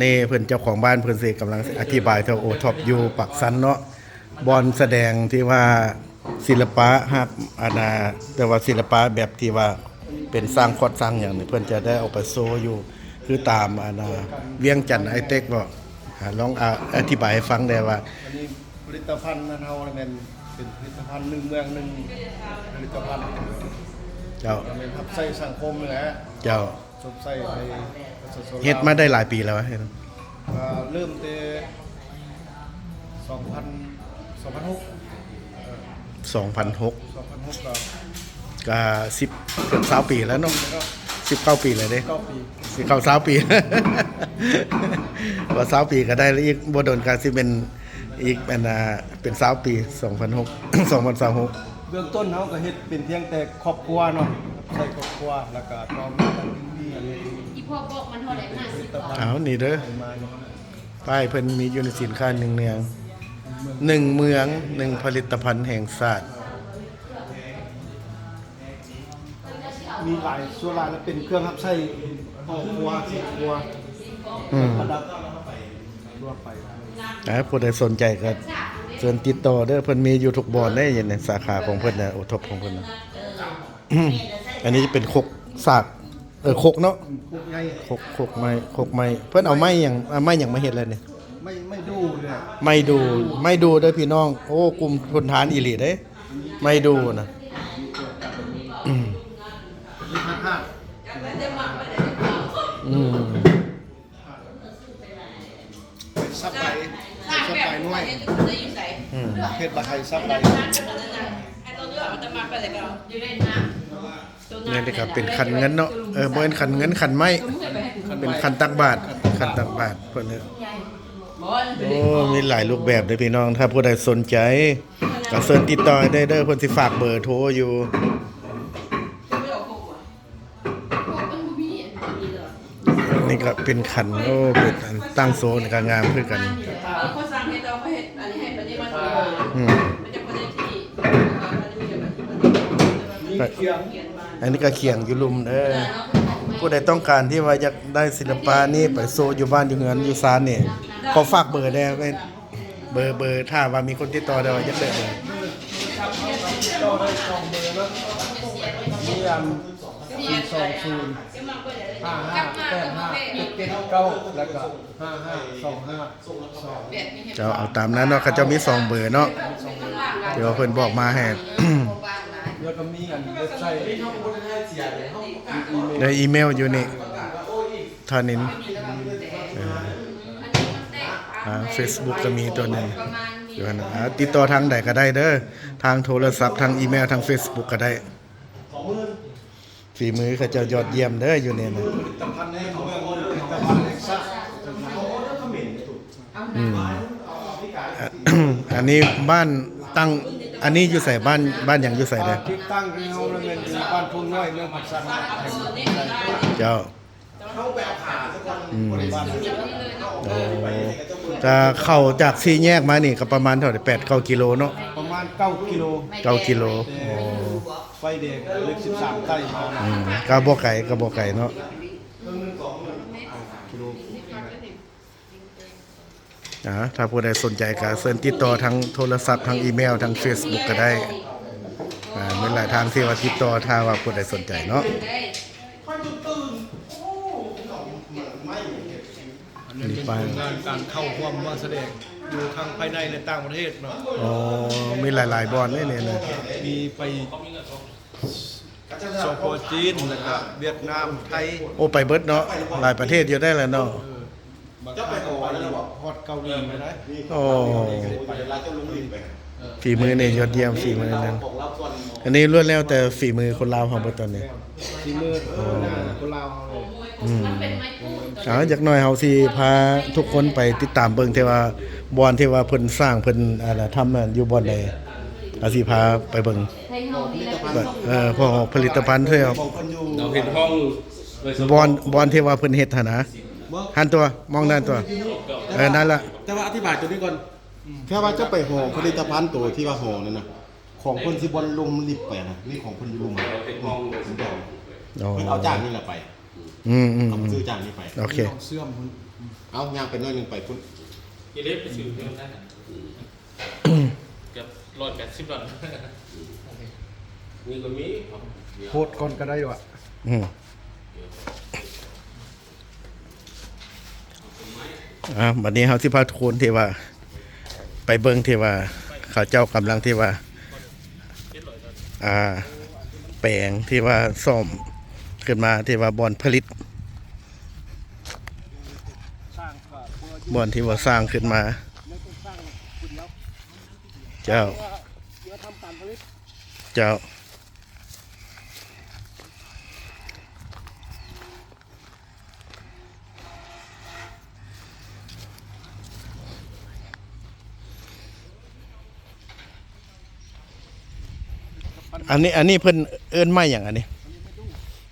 นี่เพิ่นเจ้าของบ้านเพิ่นสิกำลังอธิบายเท่าโอท็อปอยู่ปักสันเนาะบอนแสดงที่ว่าศิลปะฮักอาณาแต่ว่าศิลปะแบบที่ว่าเป็นสร้างคอดสร้างอย่างนี้เพิ่นจะได้เอาไปโชว์อยู่คือตามอาณาเวียงจันทน์ไอเต็กบ่ลองอธิบายให้ฟังได้ว่าอันนี้ผลิตภัณฑ์นั้นเฮาเนี่ยเป็นผลิตภัณฑ์หนึ่งเมืองหนึ่งผลิตภัณฑ์เจ้าเป็นทับใส่สังคมนี่แหละเจ้าสดใส่ในเฮ็ดมาได้หลายปีแล้วเฮ็ดเริ่มแต่2006 2006ก็10เกือบ20ปีแล้วเนาะ19ปีแล้วเด้9ปีสิเข้า20ปีว่า20ปีก็ได้แล้วอีกบ่โดนก็สิเป็นอีกเป็น20ปี2006 2026เบื้องต้นเฮาก็เฮ็ดเป็นเพียงแต่ครอบครัวเนาะใช้ครอบครัวแล้วก็ต่อมาอีพ่อบอกมันเท่าไหร่50เอานี่เด้อป้ายเพิ่นมีอยู่ในสินค้า1เมือง1เมือง1ผลิตภัณฑ์แห่งชาติมีหลายส่วนหลายแล้วเป็นเครื่องรับใช้ครอบครัวสิครัวประดับทั่วไปผู้ใดสนใจก็เชิญติดต่อเด้อเพิ่นมีอยู่ทุกบ่อนได้อย่างในสาขาของเพิ่นน่ะโอท็อปของเพิ่นนะอันนี้จะเป็นคกสากคกเนาะคกใหญ่คกไม้เพิ่นเอาไม้หยังมาเฮ็ดแล้วนี่ไม่ดูเลยไม่ดูเด้อพี่น้องโอ้กลุ่มทุนฐานอีหลีเด้ไม่ดูนะซับไหลน้อยเฮ็ดบะไทยซับไหลนี่นี่ครับเป็นคันเงินเนาะบ่เป็นคันเงินคันไม้เป็นคันตักบาทเพิ่นเด้อโอ้มีหลายรูปแบบเด้อพี่น้องถ้าผู้ใดสนใจก็เชิญติดต่อได้เด้อเพิ่นสิฝากเบอร์โทรอยู่นี่ก็เป็นขันโอ้เป็นตั้งโซนก็งามคือกันเขาสั่งให้เราเฮ็ดอันนี้ให้ปฏิบัติมันจะบ่ได้ที่อันนี้ก็เขียงอยู่ลุมผู้ใดต้องการที่ว่าอยากได้ศิลปะนี่ไปโซอยู่บ้านอยู่เฮือนอยู่ศาลนี่ขอฝากเบอร์ได้เบอร์ถ้าว่ามีคนติดต่อได้ว่าอยากได้เบอร์ต่อได้2เบอร์เนาะมีอัน420 5585 แล้วก็552522เจ้าเอาตามนั้นเนาะเขาเจ้ามี2เบอร์เนาะเดี๋ยวเพิ่นบอกมาให้แล้วก็มีอันเว็บไซต์ในอีเมลอยู่นี่ทานินFacebook ก็มีตัวนึงอยู่นั่นติดต่อทางใดก็ได้เด้อทางโทรศัพท์ทางอีเมลทาง Facebook ก็ได้ฝีมือเขาเจ้ายอดเยี่ยมเด้ออยู่เนี่ยนะอันนี้บ้านตั้งอันนี้อยู่ใส่บ้านอย่างอยู่ใส่เด้อที่ตั้งที่เฮาแล้วแม่นอยู่บ้านทุ่งน้อยเมืองปักสันเจ้าจะเข้าจาก4แยกมานี่ก็ประมาณเท่าไหร่8-9 กิโลเนาะประมาณ9กิโล9กิโลไฟแดงเลข13ใต้มาก็บ่ไกลเนาะถ้าผู้ใดสนใจก็เชิญติดต่อทางโทรศัพท์ทางอีเมลทาง Facebook ก็ได้มีหลายทางที่ว่าติดต่อถ้าว่าผู้ใดสนใจเนาะนี่เป็นงานการเข้าร่วมว่าแสดงอยู่ทางภายในและต่างประเทศเนาะอ๋อมีหลายๆบอนนี่นะมีไปสปปจีนแล้วก็เวียดนามไทยโอ้ไปเบิดเนาะหลายประเทศอยู่ได้แล้วเนาะจะไปโอ้แล้วบ่ฮอดเกาหลีไปได้โอ้ฝีมือนี่ยอดเยี่ยมฝีมือนั้นอันนี้ล้วนแล้วแต่ฝีมือคนลาวเฮาเบิดตอนนี้ฝีมือคนลาวเฮาอยากหน่อยเฮาสิพาทุกคนไปติดตามเบิ่งที่ว่าบ่อนที่ว่าเพิ่นสร้างเพิ่นทำอยู่บ่อนใดอาสิพาไปเบิ่งพวกผลิตภัณฑ์ที่เราเห็นห้องบ่อนที่ว่าเพิ่นเฮ็ดหั่นนะหันตัวมองด้านตัวนั่นล่ะแต่ว่าอธิบายตัวนี้ก่อนแค่ว่าจะไปห่อผลิตภัณฑ์ตัวที่ว่าห่อนั่นน่ะของเพิ่นสิบ่ลงลิฟต์ไปนะนี่ของเพิ่นอยู่ลงห้องเพิ่นเอาจานนี่แหละไปเอาซื้อจานนี้ไปโอเคเสื่อม เอาย่างเป็นน้อยหนึงไปพุ่น ยี่เล็บไปซื้อเพิ่มได้เกือบ$180นี่ก็มี โพดก่อนก็ได้ว่ะ อืมบัดนี้เฮาสิพาทุกคนที่ว่า ไปเบิ่งที่ว่าเขาเจ้ากำลังที่ว่า แปลงที่ว่าซ่อมขึ้นมาที่ว่าบ่อนผลิต สร้างก็เพื่ออยู่ บ่อนที่ว่าสร้างขึ้นมา ไม่ต้องสร้างคนเดียว เจ้า เพื่อทำการผลิต เจ้า อันนี้เพิ่นเอิ้นไม้หยังอันนี้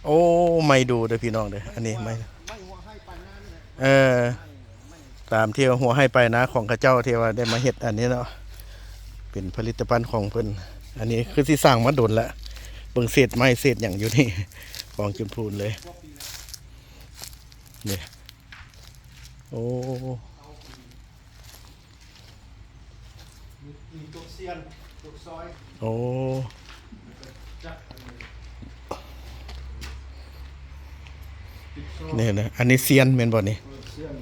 โอ้ไม่ดูเด้อพี่น้องเด้ออันนี้ไม่ ไม่หัวให้ปานนั้นเลย ตามที่หัวให้ไปนะของข้าเจ้าที่ว่าได้มาเฮ็ดอันนี้เนาะเป็นผลิตภัณฑ์ของเพิ่นอันนี้คือสิสร้างมาดนละเบิ่งเศษไม้เศษหยังอยู่นี่ของจุมพูนเลยนี่โอ้ มีตัวเซียนตัวซอย โอ้นี่นะอันนี้เซียนแม่นบ่นี่ เซียน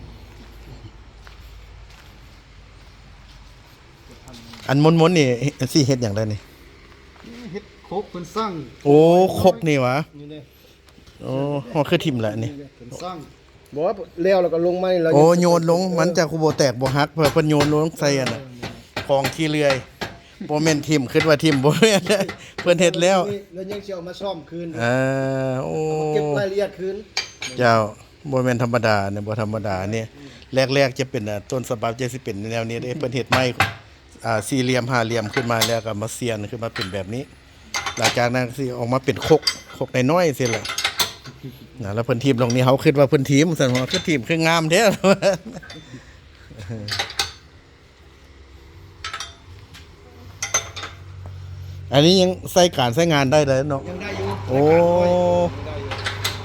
อันมนๆนี่สิเฮ็ดหยังได้นี่ เฮ็ดโคกเพิ่นสร้าง โอ้คกนี่หวะ นี่เลย โอ้ฮอดคือทิ่มละนี่ เพิ่นสร้างบอกว่าแล้วก็ลงมานี่เรา โอ้โยนลงมันจะคุโบแตกบ่ฮักเพื่อเพิ่นโยนลงใส่อันน่ะของขี้เลื่อยบ่แม่นทิ่มคิดว่าทิ่มบ่แม่นเพิ่นเฮ็ดแล้ว แล้วยังสิเอามาซ่อมคืน โอ้ เก็บรายละเอียดคืน เจ้าบ่แม่นธรรมดาเนี่ยบ่ธรรมดาเนี่ยแรกๆจะเป็นต้นฉบับจะสิเป็นแนวนี้เด้เพิ่นเฮ็ดไม้สี่เหลี่ยมห้าเหลี่ยมขึ้นมาแล้วก็มาเสียนขึ้นมาเป็นแบบนี้ หลังจากนั้นสิออกมาเป็นคกน้อยๆสิล่ะนะแล้วเพิ่นทีมลงนี้เฮาคิดว่าเพิ่นทีมซั่นว่าคือทีมคืองามแท้ อันนี้ยังใส่การใช้งานได้เลยเนาะ ยังได้อยู่ โอ้ ยังได้อยู่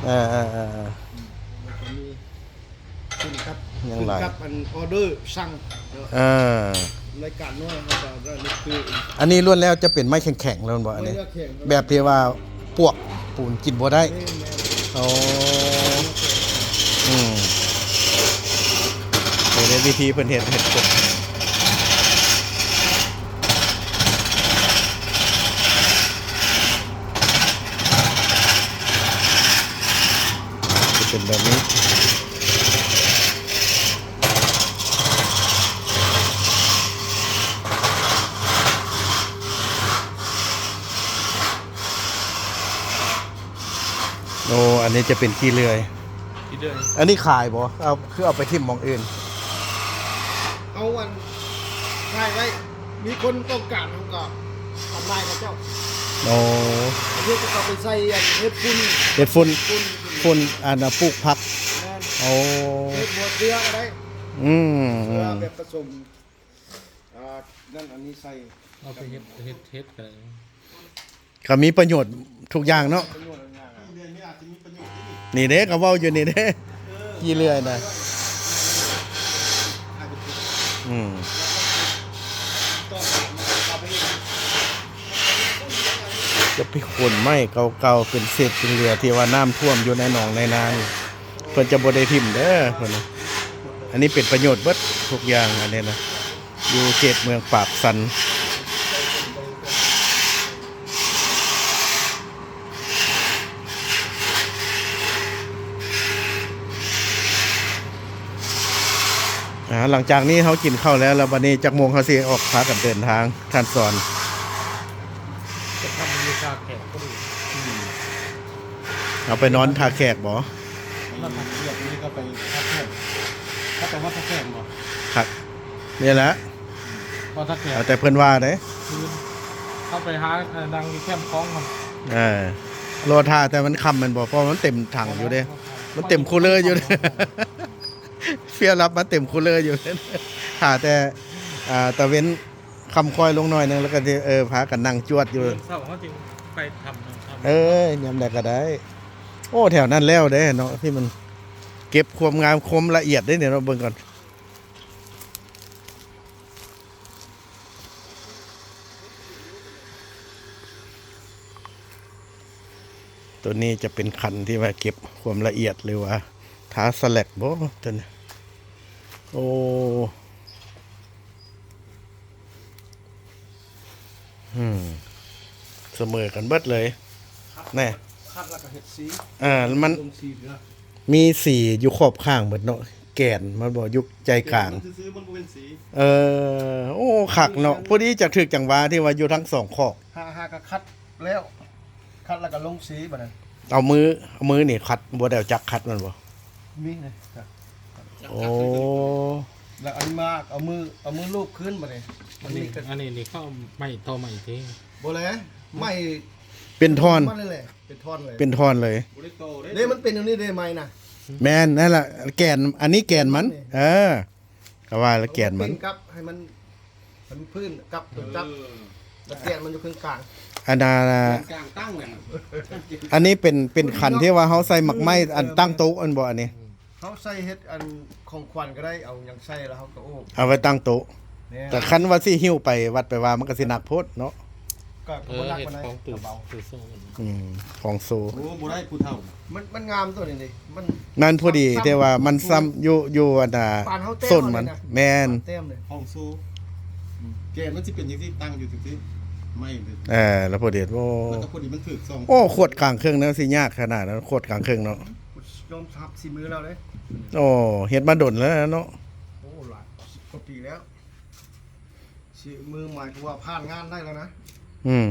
อ่า มันก็มีขึ้นครับ ยังหลาย ขึ้นครับอันออเดอร์สั่ง รายการน้อยครับก็นี่คือ อันนี้ล้วนแล้วจะเป็นไม้แข็งๆแล้วบ่อันนี้ เลือกแข่ง แบบที่ว่าพวกปูนกินบ่ได้ แม่น โอ้อืมในวิธีเพิ่นเฮ็ดกบจะเป็นแบบนี้โอ้อันนี้จะเป็นขี้เลื่อย ที่เดิน อันนี้ขายบ่เอาคือเอาไปทิ่มหมองอื่น เอาวันถ่ายไว้ มีคนต้องการเขาก็ทำลายกับเจ้า โอ้ อันนี้ก็เอาไปใส่อันเฮ็ดฝุ่น เฮ็ดฝุ่น ฝุ่น ฝุ่นอันน่ะปลูกผัก แม่น โอ้ เฮ็ดบัวเสื้อก็ได้ อืม เสื้อแบบผสมนั่นอันนี้ใส่ เอาไปเฮ็ดกัน ก็มีประโยชน์ทุกอย่างเนาะ ประโยชน์อะไรอย่างเงี้ย เดือนนี้อาจจะมีประโยชน์ที่นี่ นี่เด้ก็เว้าอยู่นี่เด้กี่เรื่อยนะอืม ต้องเอาไปเฮ็ด จะไปขนไม้เก่าๆเป็นเศษเป็นเหลือที่ว่าน้ำท่วมอยู่ในหนองในนานี่เพิ่นจะบ่ได้ทิ่มเด้อเพิ่นน่ะอันนี้เป็นประโยชน์เบิดทุกอย่างอันนี้นะอยู่เขตเมืองปากสันหลังจากนี้เขากินข้าวแล้วแล้ววันนี้จักโมงเขาสิออกพากันเดินทางท่านสอน จะทำมีชาแข็งก็ดี เอาไปนอนทาแขกบ่ ถ้าผักเลือกนี่ก็ไปทักแข่งถ้าแต่ว่าทักแข่งบ่ ครับนี่แหละ พอถ้าแข็ง เอาแต่เพิ่นว่าเด้ คืนเข้าไปหาดังอยู่แคมป์คล้องมัน โลทาแต่มันคำมันบ่เพราะมันเต็มถังอยู่เด้มันเต็มคูลเลอร์อยู่เด้ เฟียรับมาเต็มคูลเลอร์อยู่เด้หาแต่ตะเว้นคำคอยลงหน่อยนึงแล้วก็สิพากันนั่งจวดอยู่ เศร้าเขาจริงไปทำ ยามใดก็ได้ โอ้แถวนั้นแล้วเด้เนาะที่มันแ เก็บความงามคมละเอียดได้เนี่ยเราเบิ่งก่อนตัวนี้จะเป็นคันที่ว่าเก็บความละเอียดหรือว่าท้าสแลกบ่ตัวนี้โอ้เสมอกันเบิดเลยแน่ คัดแล้วก็เฮ็ดสี มัน ลงสีเหลือ มีสีอยู่ขอบข้างเบิดเนาะแก่นมันบ่ยุกใจกลาง มันซื้อมันบ่เป็นสี โอ้ขักเนาะพอดีจะถึกจังหวะที่ว่าอยู่ทั้งสองขอบ หาก็คัดแล้ว คัดแล้วก็ลงสีบัดนั้น เอามือนี่คัดบ่ได้เอาจักคัดมันบ่ มีเลยครับ โอ้ แล้วอันนี้มาเอามือลูบขึ้นบัดนี้ อันนี้นี่เข้าไม่ต่อใหม่ที บ่แลไม่ เป็นท่อน มันเลยแหละเป็นท่อนเลย เป็นท่อนเลย บ่ได้โตได้ เด้มันเป็นอย่างนี้ได้ไหมนะ แม่นนั่นล่ะแก่นอันนี้แก่นมันก็ว่าแล้วแก่นมัน เป็กับให้มันพื้นกับตัวจับแล้วแกนมันอยู่ข้างกลาง อันน่ะ กลางตั้งนั่น อันนี้เป็นขันที่ว่าเฮาใส่หมักไม้อันตั้งโต๊ะอันบ่อันนี้ เขาใส่เฮ็ดอันของขวัญก็ได้เอาหยังใส่แล้วเขาก็โอ้ เอาไว้ตั้งโต๊ะ เนี่ย แต่คันว่าสิหิ้วไปวัดไปว่ามันก็สิหนักโพดเนาะ ก็บ่หนัก เห็ด ปานใด ของตื่น เบา ตื่นโซ่ ของโซ โอ้บ่ได้ผู้เฒ่า มันงามตัวนี้ดิมัน นั่นพอดีแต่ว่ามันซ้ำอยู่อันน่ะ ปานเฮาเต้ ส้นมัน แม่น เต็มเลย ห้องสู้แกนมันสิเป็นจังซี่ตั้งอยู่จังซี่ไม่เลย แล้วพอดีโอ้ แล้วก็พอดีมันถึกสอง โอ้ขวดกลางเครื่องนั้นสิยากขนาดนั้นขวดกลางเครื่องเนาะ ยอมทับสีมือเราเลย โอ้เฮ็ดมาดนแล้วเนาะ โอ้หลาย10กว่าปีแล้วสีมือหมายถึงว่าผ่านงานได้แล้วนะ อืม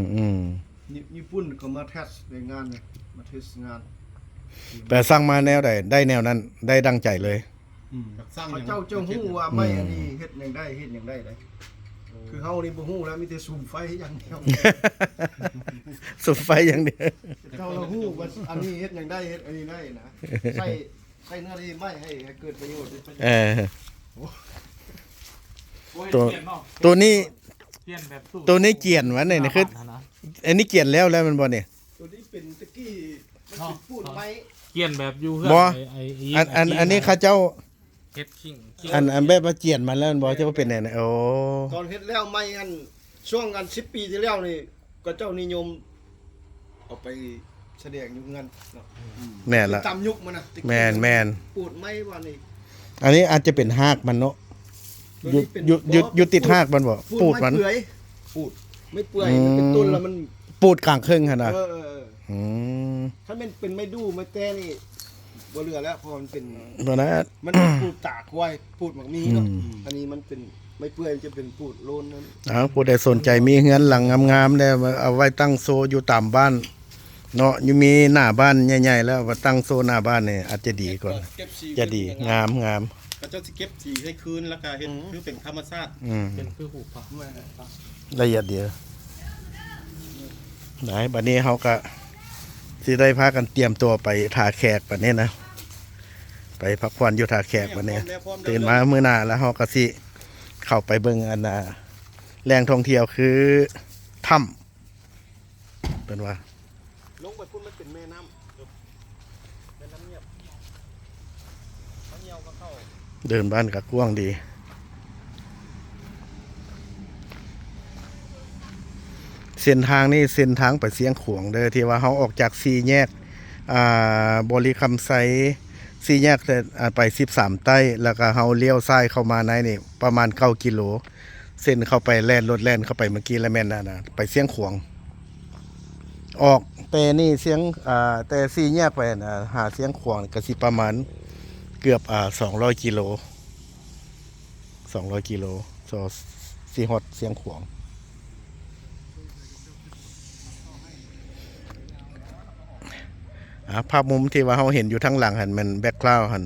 ญี่ปุ่นก็มาเทสในงานเนี่ยมาเทสงาน แต่สร้างมาแนวใดได้แนวนั้นได้ดังใจเลย กับสร้าง เขา อย่าง เจ้าฮู้ว่าไม่อันนี้เฮ็ดหยังได้เฮ็ดหยังได้เลยคือเฮานี่บ่ฮู้แล้วมีแต่สุ่มไฟอย่างเดียว สุดไฟอย่างเดียว เจ้าเราฮู้ว่าอันนี้เฮ็ดหยังได้เฮ็ดอันนี้ได้นะใส่เนื้อดีไม่ให้เกิดประโยชน์ ตัวนี้ เปลี่ยนแบบสู้ ตัวนี้เกียนวะเนี่ยคืออันนี้เกียนแล้วมันบ่เนี่ย ตัวนี้เป็นตะกี้มันเป็นปูนไม้ เปลี่ยนแบบอยู่ บ่ อัน นี้เขาเจ้า เฮ็ดคิง อันแบบว่าเจียนมาแล้วมันบ่จะว่าเป็นไงนะโอ้ ตอนเฮ็ดแล้วไม้อันช่วงกัน10 ปีที่แล้วนี่ก็เจ้านิยมเอาไปแสดงอยู่เงินเนาะ แม่นละ ตามยุคมันน่ะตะกี้ แม่น ปูนไม้ว่านี่ อันนี้อาจจะเป็นหากมันเนาะอยู่ติดหากมันบ่ปูดมัน ไเปื่อยปูดไม่เปื่อยมันเป็นต้นแล้วมัน ปูดกลางครึ่งหั่นน่ะ อืมถ้ามันเป็นไม่ดูไม่แต้นี่บ่เหลือแล้วเพราะมันเป็น บ่นะ มันปูดตากไว้ปูดหมักมีเนาะอันนี้มันเป็นไม่เปื่อยมันจะเป็นปูดโลนนั้น ผู้ใดสนใจมีเฮือนหลังงามๆได้เอาไว้ตั้งโซอยู่ตามบ้านเนาะอยู่มีหน้าบ้านใหญ่ๆแล้วว่าตั้งโซหน้าบ้านนี่อาจจะดีก่อน เก็บสี จะดีงาม ก็เจ้าสิเก็บสีให้คืนแล้วก็เฮ็ดคือเป็นธรรมชาติ เป็นคือหูปะ ละเอียดเดียวไหนบัดนี้เขาก็สิได้พากันเตรียมตัวไปท่าแขกบัดนี้นะไปพักผ่อนอยู่ท่าแขกบัดนี้ตื่นมามื้อหน้าแล้วเขาก็สิเข้าไปเบิ่งอันน่ะแหล่งท่องเที่ยวคือถ้ำเป็นว่า ลงไปพุ่นมันเป็นแม่น้ำแม่น้ำเงียบเขาเหี่ยวก็เข้า เดินบ้านก็กว้างดีเส้นทางนี่เส้นทางไปเสียงขวงเด้อที่ว่าเขาออกจาก4แยกบริคำไซ4แยกไป13ใต้แล้วก็เขาเลี้ยวซ้ายเข้ามาในนี่ประมาณ9 กิโลเส้นเข้าไปแล่นรถแล่นเข้าไปเมื่อกี้แล้วแม่นนะไปเสียงขวงออกแต่นี่เสียงแต่4แยกไปหาเสียงขวงก็สิประมาณเกือบ200 กิโล200 กิโลสิฮอดเสียงขวงภาพมุมที่ว่าเราเห็นอยู่ทั้งหลังหันมันแบ็คกราวด์หัน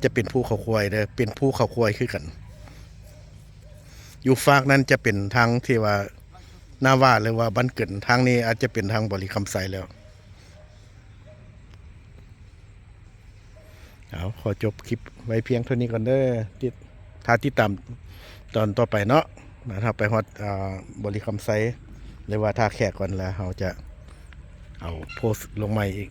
จะเป็นภูเขาควายเด้อเป็นภูเขาควายคือกันอยู่ฝากนั้นจะเป็นทางที่ว่านาว่าหรือว่าบ้านเกิดทางนี้อาจจะเป็นทางบริคำไซแล้วเอาขอจบคลิปไว้เพียงเท่านี้ก่อนเด้อถ้าติดตามตอนต่อไปเนาะถ้าไปฮอดบริคำไซหรือว่าท่าแขกก่อนแล้วเราจะเอาโพสต์ลงใหม่อีก